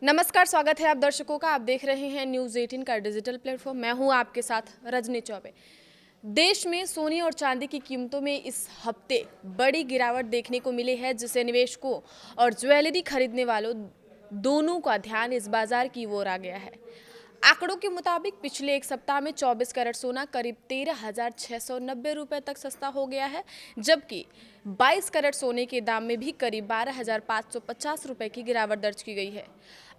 नमस्कार, स्वागत है आप दर्शकों का। आप देख रहे हैं न्यूज़ 18 का डिजिटल प्लेटफॉर्म। मैं हूं आपके साथ रजनी चौबे। देश में सोने और चांदी की कीमतों में इस हफ्ते बड़ी गिरावट देखने को मिली है, जिससे निवेशकों और ज्वेलरी खरीदने वालों दोनों का ध्यान इस बाजार की ओर आ गया है। आंकड़ों के मुताबिक पिछले एक सप्ताह में 24 कैरेट सोना करीब 13,690 रुपए तक सस्ता हो गया है, जबकि 22 कैरेट सोने के दाम में भी करीब 12,550 रुपए की गिरावट दर्ज की गई है।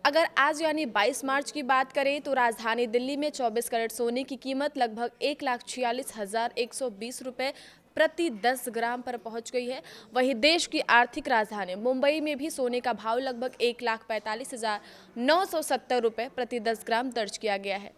अगर आज यानी 22 मार्च की बात करें तो राजधानी दिल्ली में 24 कैरेट सोने की कीमत लगभग 1,46,120 रुपए प्रति 10 ग्राम पर पहुंच गई है। वहीं देश की आर्थिक राजधानी मुंबई में भी सोने का भाव लगभग 1,45,970 रुपए प्रति 10 ग्राम दर्ज किया गया है।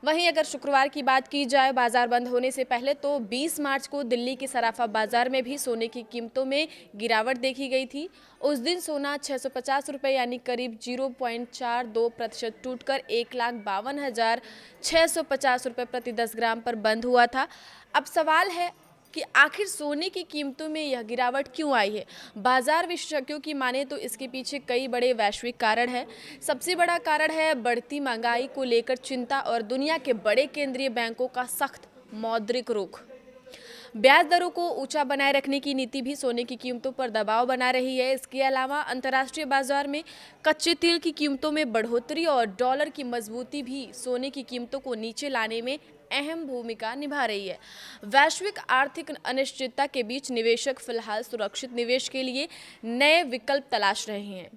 वहीं अगर शुक्रवार की बात की जाए बाजार बंद होने से पहले, तो 20 मार्च को दिल्ली के सराफा बाजार में भी सोने की कीमतों में गिरावट देखी गई थी। उस दिन सोना 650 रुपये यानी करीब 0.42% टूटकर 1,52,650 रुपये प्रति 10 ग्राम पर बंद हुआ था। अब सवाल है कि आखिर सोने की कीमतों में यह गिरावट क्यों आई है। बाजार विशेषज्ञों की माने तो इसके पीछे कई बड़े वैश्विक कारण हैं। सबसे बड़ा कारण है बढ़ती महंगाई को लेकर चिंता और दुनिया के बड़े केंद्रीय बैंकों का सख्त मौद्रिक रुख। ब्याज दरों को ऊंचा बनाए रखने की नीति भी सोने की कीमतों पर दबाव बना रही है। इसके अलावा अंतर्राष्ट्रीय बाजार में कच्चे तेल की कीमतों में बढ़ोतरी और डॉलर की मजबूती भी सोने की कीमतों को नीचे लाने में अहम भूमिका निभा रही है। वैश्विक आर्थिक अनिश्चितता के बीच निवेशक फिलहाल सुरक्षित निवेश के लिए नए विकल्प तलाश रहे हैं,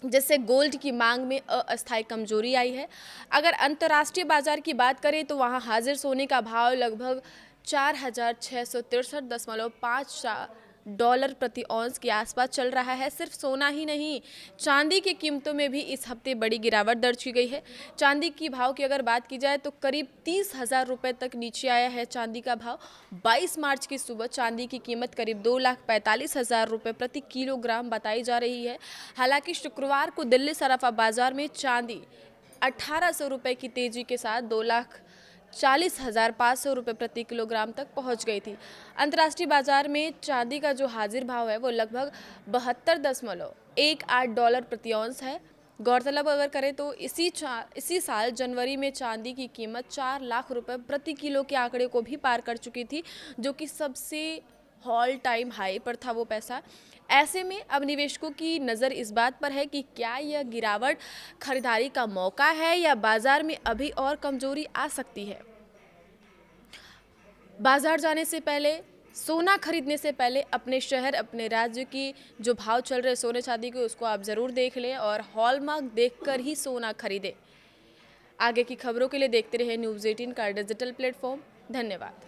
जिससे गोल्ड की मांग में अस्थायी कमजोरी आई है। अगर अंतर्राष्ट्रीय बाजार की बात करें तो वहां हाजिर सोने का भाव लगभग 4,663.5 डॉलर प्रति औंस के आसपास चल रहा है। सिर्फ सोना ही नहीं, चांदी की कीमतों में भी इस हफ्ते बड़ी गिरावट दर्ज की गई है। चांदी की भाव की अगर बात की जाए तो करीब 30,000 रुपये तक नीचे आया है चांदी का भाव। 22 मार्च की सुबह चांदी की कीमत करीब 2,45,000 रुपये प्रति किलोग्राम बताई जा रही है। हालांकि शुक्रवार को दिल्ली सराफा बाजार में चांदी 1,800 रुपये की तेजी के साथ 2,40,500 रुपये प्रति किलोग्राम तक पहुंच गई थी। अंतर्राष्ट्रीय बाजार में चांदी का जो हाजिर भाव है वो लगभग 72.18 डॉलर प्रति औंस है। गौरतलब अगर करें तो इसी साल जनवरी में चांदी की कीमत 4 लाख रुपए प्रति किलो के आंकड़े को भी पार कर चुकी थी, जो कि सबसे ऑल टाइम हाई पर था वो पैसा। ऐसे में अब निवेशकों की नज़र इस बात पर है कि क्या यह गिरावट खरीदारी का मौका है या बाजार में अभी और कमजोरी आ सकती है। बाजार जाने से पहले, सोना खरीदने से पहले अपने शहर, अपने राज्य की जो भाव चल रहे सोने चांदी के, उसको आप ज़रूर देख लें और हॉलमार्क देखकर ही सोना खरीदें। आगे की खबरों के लिए देखते रहे न्यूज़ 18 का डिजिटल प्लेटफॉर्म। धन्यवाद।